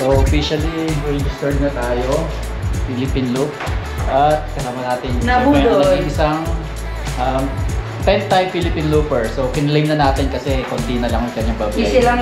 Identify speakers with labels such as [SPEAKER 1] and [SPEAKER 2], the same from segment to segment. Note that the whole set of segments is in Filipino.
[SPEAKER 1] So officially registered na tayo, Philippine Loop. At kasama natin yung isang 10-time Philippine Looper. So kinlaim na natin kasi konti na lang ang kanyang bablay.
[SPEAKER 2] Easy lang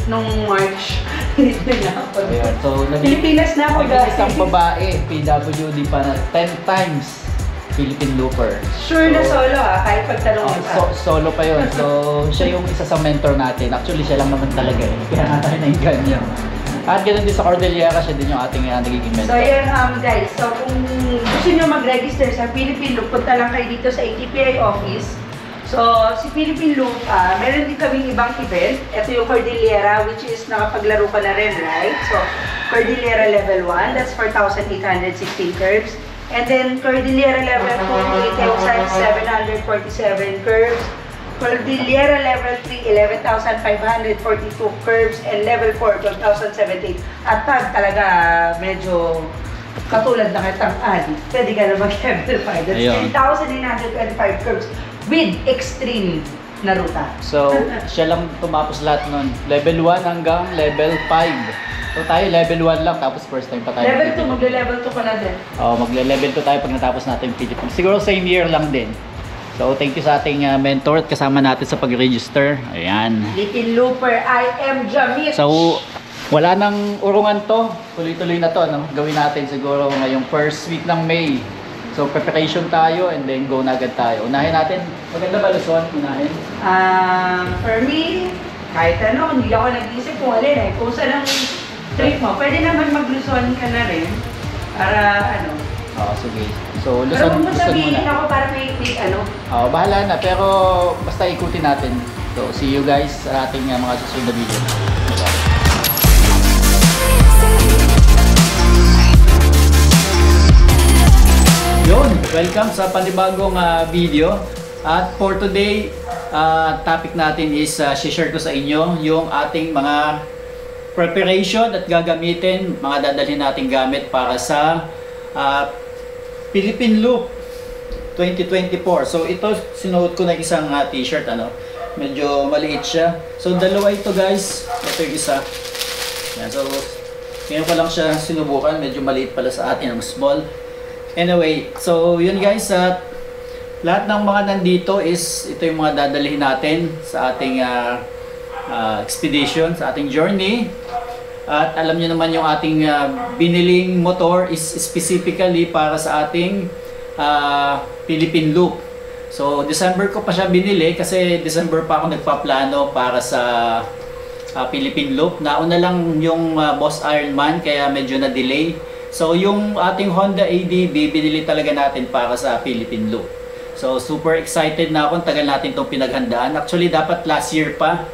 [SPEAKER 2] nung March.
[SPEAKER 1] Ayan, so
[SPEAKER 2] Pilipinas na ako guys.
[SPEAKER 1] Isang babae, PWD pa na 10 times Philippine Looper.
[SPEAKER 2] Sure na solo kahit pagtanong mo
[SPEAKER 1] solo pa yun. So siya yung isa sa mentor natin. Actually siya lang naman talaga eh. Kaya nga tayo nainggan niya. At ganoon din sa Cordillera, siya din yung ating nagiging mentor.
[SPEAKER 2] So yan guys, so kung gusto nyo mag-register sa Philippine Loop, punta lang kayo dito sa ATPI office. So si Philippine Loop, meron din kaming ibang event. Ito yung Cordillera, which is nakapaglaro ka na rin, right? So Cordillera Level 1, that's 4,816 curves. And then Cordillera Level 2, 8,747 curves. Cordillera Level 3, 11,542 curves, and Level 4, 12,078. At pag talaga medyo katulad na kitang adik, pwede ka na mag-Level 5. That's 3,925 curves with extreme na ruta.
[SPEAKER 1] So, siya lang tumapos lahat nun. Level 1 hanggang Level 5. So tayo Level 1 lang, tapos first time pa tayo.
[SPEAKER 2] Level 2, magle-Level 2 ka na din.
[SPEAKER 1] Oo, magle-Level 2 tayo pag natapos natin Philippines. Siguro same year lang din. So, thank you sa ating mentor at kasama natin sa pag-register. Ayan.
[SPEAKER 2] Philippine Looper, I am Jamit.
[SPEAKER 1] So, wala nang urungan to. Tuloy-tuloy na to. No? Gawin natin siguro ngayong first week ng May. So, preparation tayo and then go na agad tayo. Unahin natin. Maganda ba Luzon? Unahin?
[SPEAKER 2] For me, kahit ano, hindi ako nag-isip kung alin eh. Kung saan ang trip mo, pwede naman mag-Luzon ka na rin. Para ano.
[SPEAKER 1] Oo, sige. So, Luzon,
[SPEAKER 2] pero kung mo
[SPEAKER 1] Luzon
[SPEAKER 2] sabihin
[SPEAKER 1] muna.
[SPEAKER 2] ako para may ano.
[SPEAKER 1] Oo, bahala na. Pero basta ikutin natin. So, see you guys sa ating mga susunod na video. Yun! Welcome sa panibagong video. At for today, topic natin is share ko sa inyo yung ating mga preparation at gagamitin, mga dadalhin nating gamit para sa Philippine Loop 2024. So ito, sinuot ko na isang t-shirt, medyo maliit siya. So dalawa ito guys, ito yung isa. Yan, so ngayon ko lang siya sinubukan, medyo maliit pala sa atin, ang small. Anyway, so yun guys, lahat ng mga nandito is ito yung mga dadalhin natin sa ating expedition, sa ating journey. At alam niyo naman yung ating biniling motor is specifically para sa ating Philippine Loop. So December ko pa siya binili kasi December pa ako nagpaplano para sa Philippine Loop. Nauna lang yung Boss Ironman kaya medyo na-delay. So yung ating Honda ADV binili talaga natin para sa Philippine Loop. So super excited na ako, tagal natin itong pinaghandaan. Actually dapat last year pa,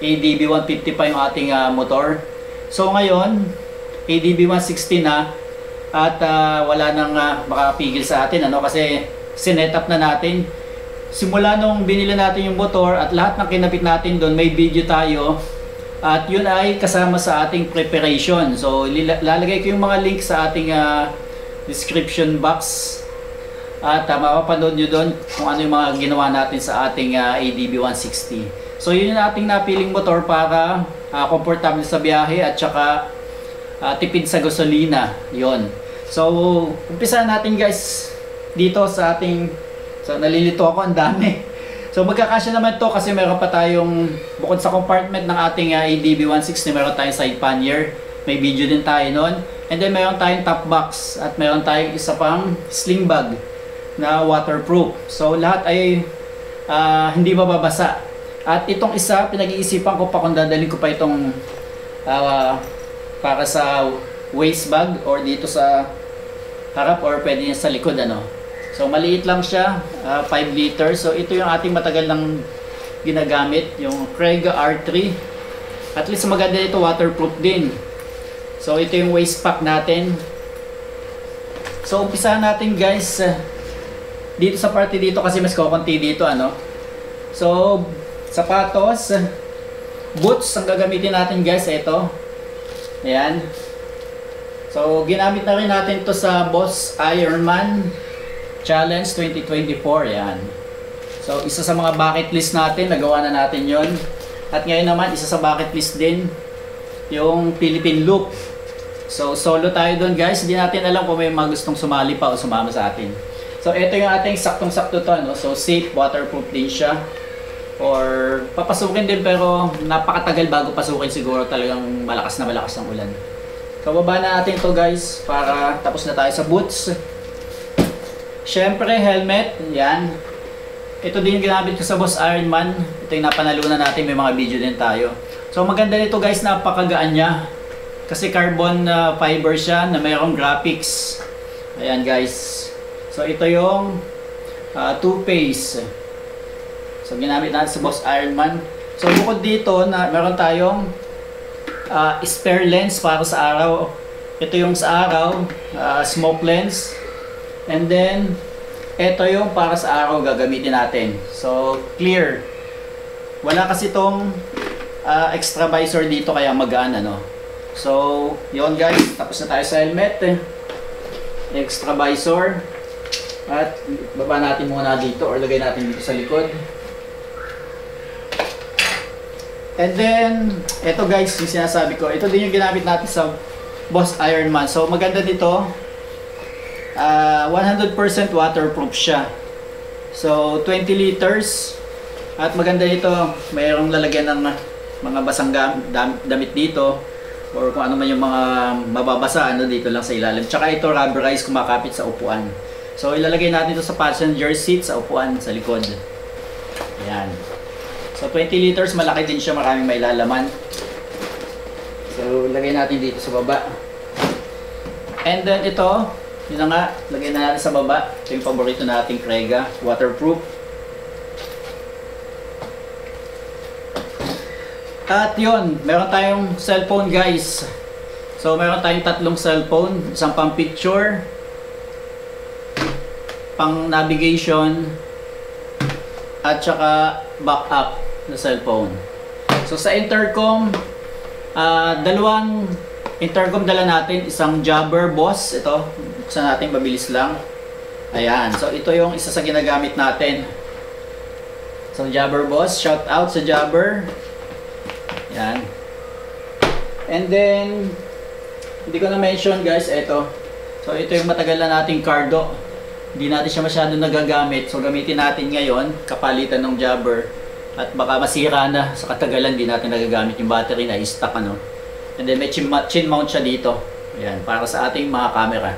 [SPEAKER 1] ADV 150 pa yung ating motor. So ngayon, ADV 160 na at wala nang makapigil sa atin kasi sinet up na natin. Simula nung binili natin yung motor at lahat ng kinabit natin doon, may video tayo at yun ay kasama sa ating preparation. So lalagay ko yung mga link sa ating description box at mapapanood nyo doon kung ano yung mga ginawa natin sa ating ADV 160. So yun yung ating napiling motor para komportable sa biyahe at saka tipid sa gasolina. Yon. So umpisa natin guys dito sa ating, so nalilito ako, ang dami. So magkakasya naman to kasi meron pa tayong, bukod sa compartment ng ating ADV 160, meron tayong side pannier. May video din tayo nun. And then meron tayong top box at meron tayong isa pang sling bag na waterproof. So lahat ay hindi mababasa. At itong isa, pinag-iisipan ko pa kung dadalhin ko pa itong para sa waist bag or dito sa harap or pwede sa likod. So maliit lang siya, 5 liters. So ito yung ating matagal nang ginagamit, yung Craig R3. At least maganda ito, waterproof din. So ito yung waist pack natin. So umpisahan natin guys dito sa party dito kasi mas kukunti dito. So sapatos, boots ang gagamitin natin guys, ito. Ayan. So ginamit na rin natin to sa Boss Ironman Challenge 2024. Ayan. So isa sa mga bucket list natin, nagawa na natin yon. At ngayon naman isa sa bucket list din yung Philippine Loop. So solo tayo doon guys, hindi natin alam kung may mga gustong sumali pa o sumama sa atin. So ito yung ating saktong-sakto to, no? So safe, waterproof din siya. Or papasukin din pero napakatagal bago pasukin, siguro talagang malakas na malakas ang ulan. So baba na natin to guys para tapos na tayo sa boots. Syempre helmet, yan. Ito din yung ginamit ko sa Boss Ironman. Ito yung napanalunan natin, may mga video din tayo. So maganda nito guys, napakagaan niya. Kasi carbon fiber siya na mayroong graphics. Ayan guys. So ito yung two-phase. So ginamit natin sa Boss Ironman. So bukod dito, meron tayong spare lens para sa araw. Ito yung sa araw, smoke lens. And then, ito yung para sa araw gagamitin natin. So clear. Wala kasi itong extra visor dito kaya magaan ano. So, yun guys, tapos na tayo sa helmet, extra visor, at baba natin muna dito or lagay natin dito sa likod. And then, eto guys, yung sinasabi ko, ito din yung ginamit natin sa Boss Ironman. So, maganda dito, 100% waterproof siya. So, 20 liters, at maganda dito, mayroong lalagyan ng mga basang damit dito, or kung ano man yung mga mababasa ano dito lang sa ilalim. Tsaka ito rubberized, kumakapit sa upuan. So ilalagay natin ito sa passenger seat sa upuan sa likod. Ayan. So 20 liters, malaki din siya, maraming mailalaman. So lagay natin dito sa baba. And then ito, yun na nga, lagay na natin sa baba. Ito yung paborito nating Crega, waterproof. At yun, meron tayong cellphone guys. So meron tayong tatlong cellphone, isang pang picture, pang navigation, at saka backup na cellphone. So sa intercom, dalawang intercom dala natin, isang Jabber Boss, ito, buksan natin mabilis lang. Ayan, so ito yung isa sa ginagamit natin. So Jabber Boss, shout out sa Jabber. Yan. And then, hindi ko na mention guys, ito. So ito yung matagal na nating Cardo. Hindi natin siya masyado nagagamit. So gamitin natin ngayon, kapalitan ng Jabber. At baka masira na sa katagalan, hindi natin nagagamit yung battery na i-stock ano. And then may chin mount siya dito. Ayan, para sa ating mga camera.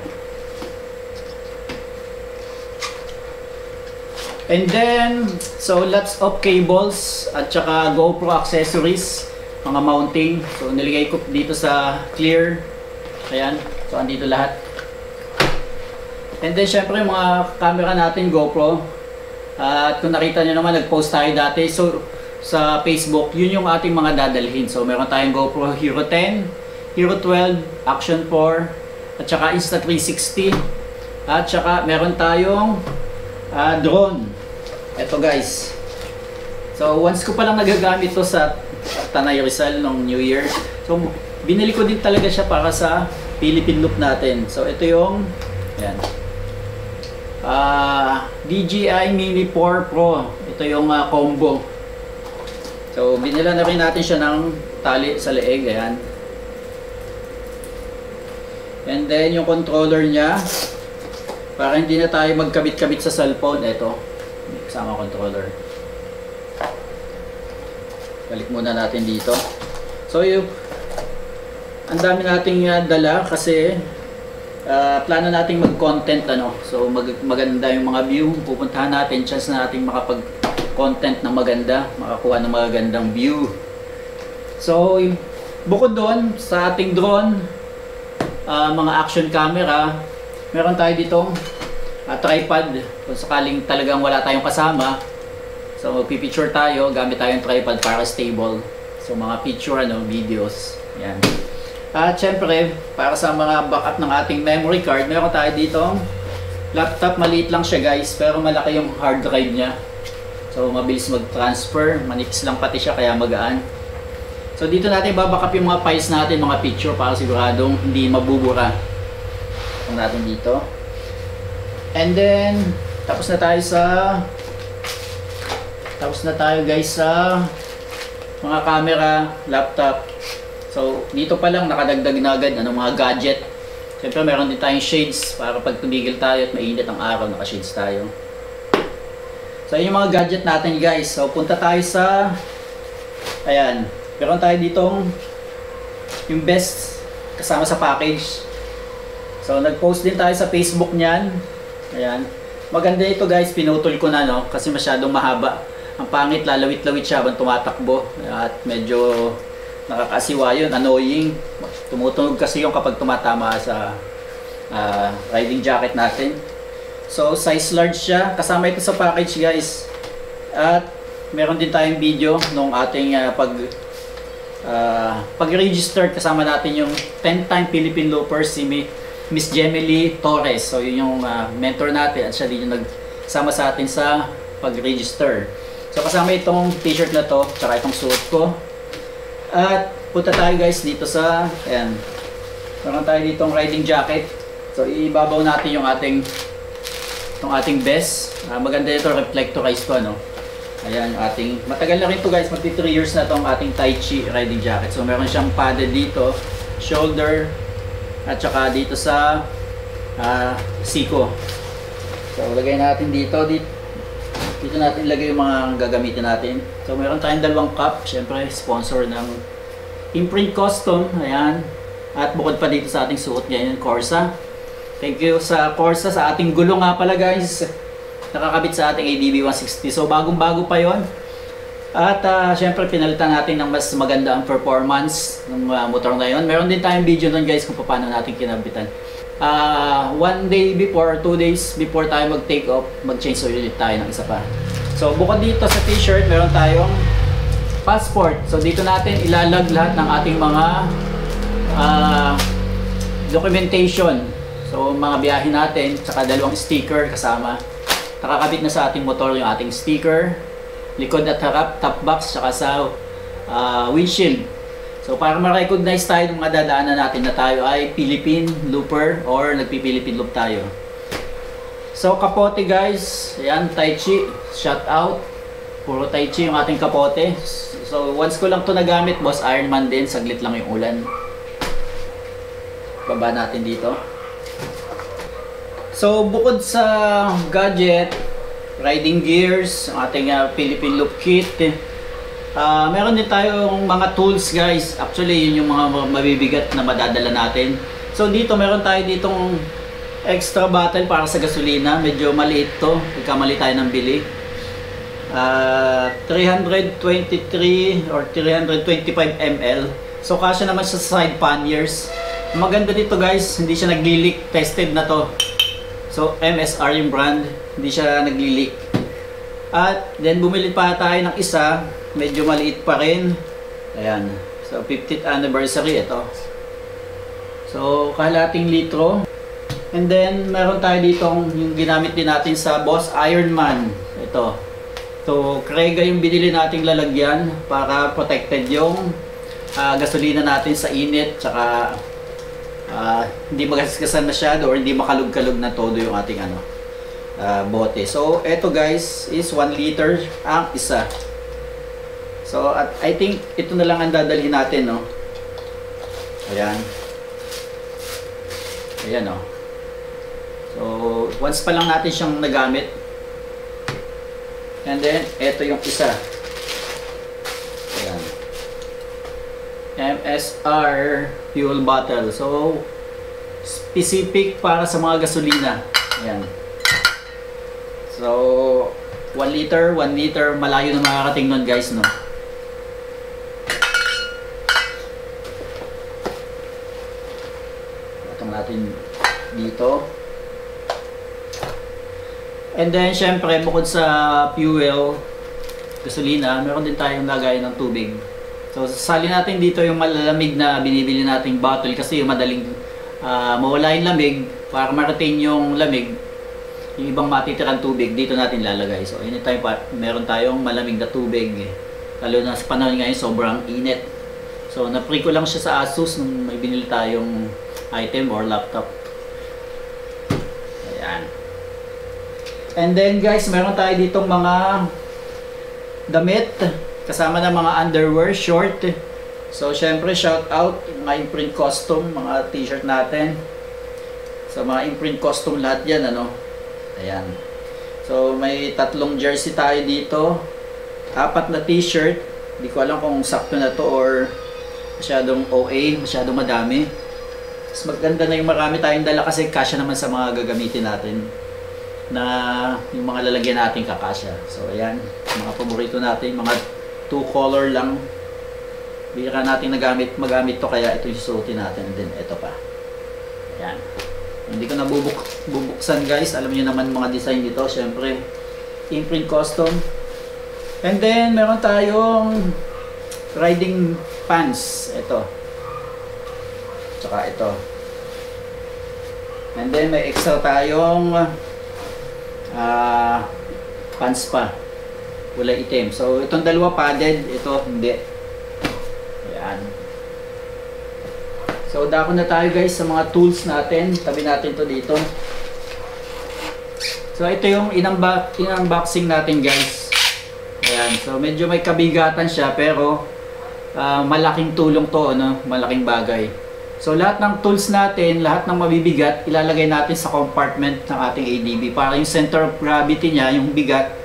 [SPEAKER 1] And then, so lots of cables at saka GoPro accessories. Mga mounting. So niligay ko dito sa clear. Ayan. So andito lahat. And then syempre yung mga camera natin GoPro. At kung nakita nyo naman, nag-post tayo dati. So sa Facebook, yun yung ating mga dadalhin. So meron tayong GoPro Hero 10, Hero 12, Action 4, at saka Insta360. At saka meron tayong drone. Ito guys. So once ko palang nagagamit to sa Tanay Rizal nung New Year. So binili ko din talaga siya para sa Philippine Loop natin. So ito yung yan. DJI Mini 4 Pro. Ito yung combo. So binila na rin natin siya ng tali sa leeg. Ayan. And then yung controller niya, para hindi na tayo magkabit-kabit sa cellphone. Ito. Kasama controller. Balik muna natin dito. So yung ang dami nating dala kasi plano nating mag-content ano. So maganda yung mga view, pupuntahan natin, chance na nating makapag-content ng maganda, makakuha ng magandang view. So bukod doon sa ating drone, mga action camera, meron tayo ditong tripod kung sakaling talagang wala tayong kasama. So magpipicture tayo, gamit tayong tripod para stable. So mga picture ano, videos. Yan. At syempre, para sa mga backup ng ating memory card, meron tayo ditong laptop. Maliit lang siya guys, pero malaki yung hard drive niya. So mabilis mag-transfer, manipis lang pati siya kaya magaan. So dito natin babackup yung mga files natin, mga picture para siguradong hindi mabubura. Ito natin dito. And then, tapos na tayo guys sa mga camera, laptop. So, dito pa lang nakadagdag na agad ng mga gadget. Siyempre, meron din tayong shades para pag tumigil tayo at mainit ang araw, naka-shades tayo. So, yun yung mga gadget natin guys. So, punta tayo sa... Ayan. Meron tayo ditong yung best kasama sa package. So, nag-post din tayo sa Facebook niyan. Ayan. Maganda ito guys, pinutol ko na no kasi masyadong mahaba. Ang pangit, lalawit-lawit siya habang tumatakbo at medyo nakakasiwa yun, annoying. Tumutunog kasi yung kapag tumatama sa riding jacket natin. So, size large siya. Kasama ito sa package guys. At meron din tayong video nung ating pag-register. Kasama natin yung 10-time Philippine Looper, si Miss Gemily Torres. So, yun yung mentor natin at siya din yung nagsama sa atin sa pag-register. So, kasama itong t-shirt na to, tsaka itong suit ko. At punta tayo guys dito sa, ayan, meron tayo ditong riding jacket. So, ibabaw natin yung ating vest. Maganda ito, reflectorized to, ano. Ayan, yung ating, matagal na rin to guys, magti 3 years na itong ating Tai Chi riding jacket. So, meron siyang padded dito, shoulder, at saka dito sa siko. So, lagay natin dito natin ilagay yung mga gagamitin natin. So, meron tayong dalawang cup, syempre sponsor ng Imprint Custom, ayan. At bukod pa dito sa ating suot ngayon, Corsa. Thank you sa Corsa, sa ating gulong nga pala guys. Nakakabit sa ating ADB 160. So, bagong-bago pa yon. At syempre pinalitan natin ng mas maganda ang performance ng motor na yun. Meron din tayong video nun guys kung paano natin kinabitan. 1 day before, 2 days before tayo mag-take off, mag-change oil tayo ng isa pa. So bukod dito sa t-shirt, meron tayong passport. So dito natin ilalag lahat ng ating mga documentation. So mga biyahe natin, saka dalawang sticker kasama. Nakakabit na sa ating motor yung ating sticker, likod at harap, top box, saka sa windshield. So para ma-recognize tayo ng mga dadaanan natin na tayo ay Philippine Looper or nagpi-Philippine Loop tayo. So kapote guys, ayan, Tai Chi, shout out. Puro Tai Chi yung ating kapote. So once ko lang to nagamit, boss, Ironman din, saglit lang yung ulan. Baba natin dito. So bukod sa gadget, riding gears, ang ating Philippine Loop kit, meron din tayong mga tools guys. Actually yun yung mga mabibigat na madadala natin. So dito meron tayo ditong extra bottle para sa gasolina. Medyo maliit to, nagkamali tayo ng bili. 323 or 325 ml. So kasya naman sa side panniers. Maganda dito guys, hindi siya nagli-leak, tested na to. So MSR yung brand, hindi siya nagli-leak. At then bumili pa tayo ng isa, medyo maliit pa rin. Ayan. So 50th anniversary ito. So kalahating litro. And then meron tayo ditong yung ginamit din natin sa Boss Ironman. Ito. So Krega yung binili nating lalagyan para protected yung gasolina natin sa init, tsaka hindi magasgasan masyado or hindi makalug-kalug na todo yung ating bote. So eto guys is 1 liter ang isa. So at I think ito na lang ang dadalhin natin, no. Ayan. Ayan, no. So once pa lang natin siyang nagamit. And then eto yung isa. Ayan. MSR fuel bottle. So specific para sa mga gasolina. Ayan. So 1 liter, malayo na makakating nun guys, no. Patong natin dito. And then syempre bukod sa fuel, gasolina, meron din tayong lagay ng tubig. So sasali natin dito yung malalamig na binibili nating bottle kasi yung madaling mawala yung lamig. Para ma-retain yung lamig, yung ibang matitirang tubig dito natin lalagay. So anytime meron tayong malamig na tubig, lalo na sa panahon ngayon sobrang init. So na-pre ko lang siya sa Asus nung may binili tayong item or laptop. Ayan. And then guys, meron tayo ditong mga damit kasama ng mga underwear, short. So syempre shout out mga Imprint Custom, mga t-shirt natin. So mga Imprint Custom lahat yan, ano. Ayan. So may 3 jersey tayo dito, 4 na t-shirt. Hindi ko alam kung sakto na to or masyadong OA, masyadong madami. Mas maganda na yung marami tayong dala kasi kasya naman sa mga gagamitin natin, na yung mga lalagyan natin kakasya. So ayan, mga paborito natin, mga 2 color lang. Bira natin magamit to, kaya ito yung susuotin natin. And then ito pa. Ayan. Hindi ko na bubuksan guys. Alam niyo naman mga design dito. Syempre, Imprint Custom. And then meron tayong riding pants. Ito. Tsaka ito. And then may extra tayong pants pa. Kulay itim. So itong dalawa padded. Ito hindi. Ayan. So dako na tayo guys sa mga tools natin. Tabi natin to dito. So ito yung in-unboxing natin guys. Ayan. So medyo may kabigatan siya pero malaking tulong to, ano? Malaking bagay. So lahat ng tools natin, lahat ng mabibigat, ilalagay natin sa compartment ng ating ADB para yung center of gravity niya, yung bigat,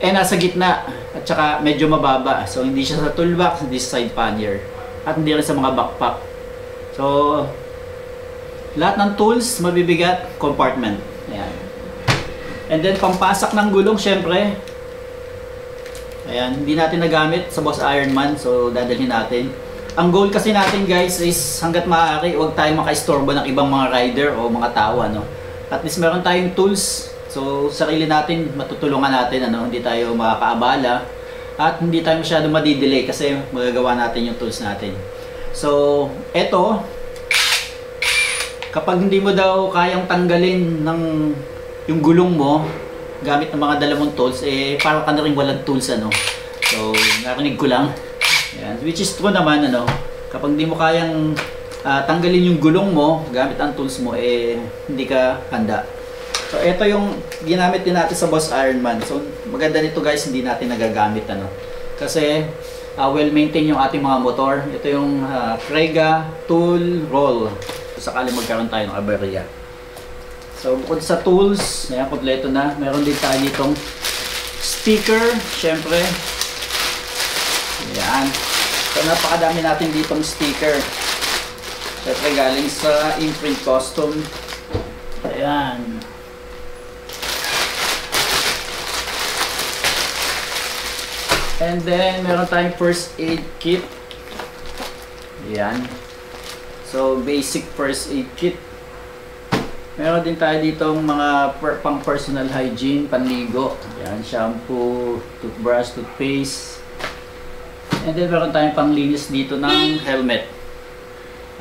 [SPEAKER 1] nasa gitna at saka medyo mababa. So hindi siya sa toolbox, hindi sa side pannier, at hindi rin sa mga backpack. So lahat ng tools mabibigat, compartment. Ayan. And then pampasak ng gulong syempre. Ayan, hindi natin nagamit sa Boss Ironman, so dadalhin natin. Ang goal kasi natin guys is hanggat maaari huwag tayong makaistorbo ng ibang mga rider o mga tao, ano. At least meron tayong tools. So sarili natin matutulungan natin, ano, hindi tayo makakaabala at hindi tayo masyado madidelay kasi magagawa natin yung tools natin. So eto, kapag hindi mo daw kayang tanggalin ng yung gulong mo gamit ng mga dala mong tools, parang ka na rin walang tools, ano. So narinig ko lang. Ayan. Which is true naman, ano. Kapag hindi mo kayang tanggalin yung gulong mo gamit ang tools mo, hindi ka handa. So ito yung ginamit din natin sa Boss Ironman. So maganda nito guys, hindi natin nagagamit, ano. Kasi well maintained yung ating mga motor. Ito yung Krega tool roll. So, sakali magkaroon tayo ng aberya. So bukod sa tools, ayan, kompleto na. Meron din tayo ditong sticker, syempre. Ayan. So napakadami natin ditong sticker. Syempre galing sa Imprint Custom. Ayan. And then meron tayong first aid kit. Ayan. So basic first aid kit. Meron din tayo ditong mga pang personal hygiene, panligo. Ayan, shampoo, toothbrush, toothpaste. And then meron tayong panglinis dito ng helmet.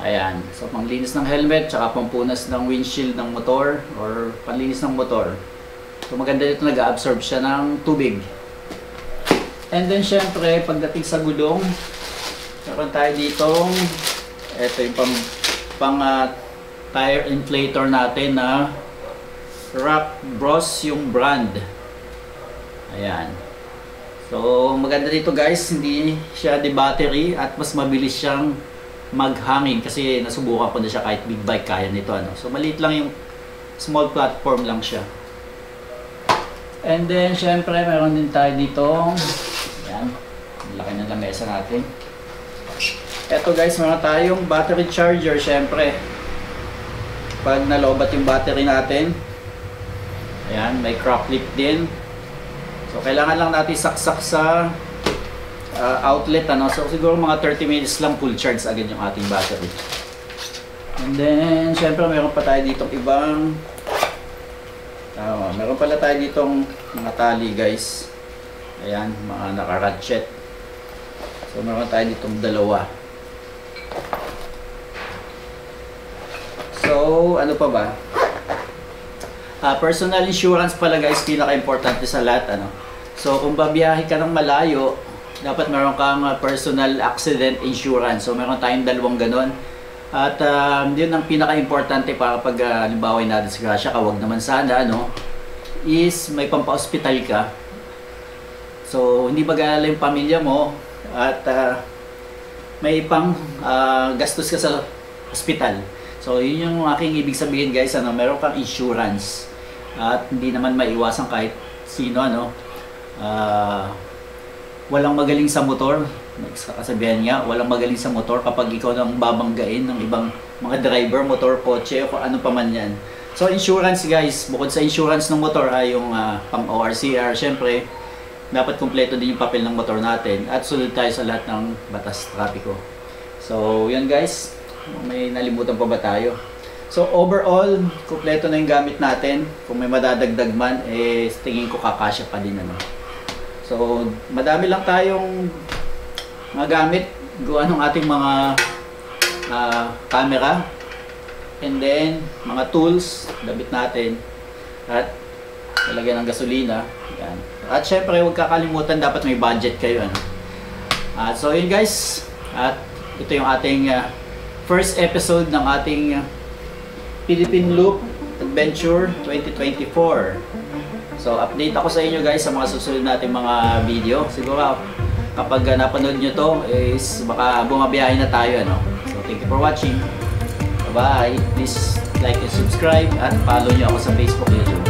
[SPEAKER 1] Ayan. So panglinis ng helmet, tsaka pampunas ng windshield ng motor or panlinis ng motor. So maganda dito, nag-absorb siya ng tubig. And then syempre, pagdating sa gulong, meron tayo ditong ito yung pang tire inflator natin na Rock Bros yung brand. Ayan. So maganda dito guys, hindi siya de battery at mas mabilis siyang maghangin kasi nasubukan ko na siya, kahit big bike kaya nito, ano. So maliit lang yung small platform lang siya. And then syempre meron din tayo ditong ayan, laki ng lamesa natin. Eto guys, meron tayong battery charger syempre. Pag nalobat yung battery natin, ayan, may crop clip din. So kailangan lang natin saksak sa outlet, ano. So siguro mga 30 minutes lang full charge agad yung ating battery. And then syempre meron pa tayo ditong ibang meron pala tayo ditong mga tali guys. Ayan, mga naka-ratchet. So meron tayo ditong dalawa. So ano pa ba? Personal insurance pala guys, pinaka-importante sa lahat, ano. So kung babiyahe ka ng malayo, dapat meron kang personal accident insurance. So meron tayong dalawang ganon. At yun ang pinaka-importante para pag halimbawa na disgrasya ka, wag naman sana, ano, is may pampa-hospital ka. So hindi mag-aalala yung pamilya mo at may pang gastos ka sa hospital. So yun yung aking ibig sabihin guys, meron kang insurance at hindi naman maiwasan kahit sino walang magaling sa motor. Kasabihan nga, walang magaling sa motor kapag ikaw nang babanggain ng ibang mga driver, motor, kotse o kung ano pa man yan. So insurance guys, bukod sa insurance ng motor ay yung pang ORCR, syempre dapat kumpleto din yung papel ng motor natin at sunod tayo sa lahat ng batas trapiko. So yan guys, may nalimutan pa ba tayo? So overall, kumpleto na yung gamit natin. Kung may madadagdag man, tingin ko kakasya pa din So madami lang tayong mga gamit, gawa ng ating mga camera, and then mga tools, dabit natin, at talagyan ng gasolina. Yan. At syempre, huwag kakalimutan, dapat may budget kayo. So yun guys, at ito yung ating first episode ng ating Philippine Loop Adventure 2024. So update ako sa inyo guys sa mga susunod nating mga video. Siguro kapag napanood nyo to is baka bumabiyahe na tayo. So thank you for watching. Bye bye. Please like and subscribe at follow nyo ako sa Facebook, YouTube.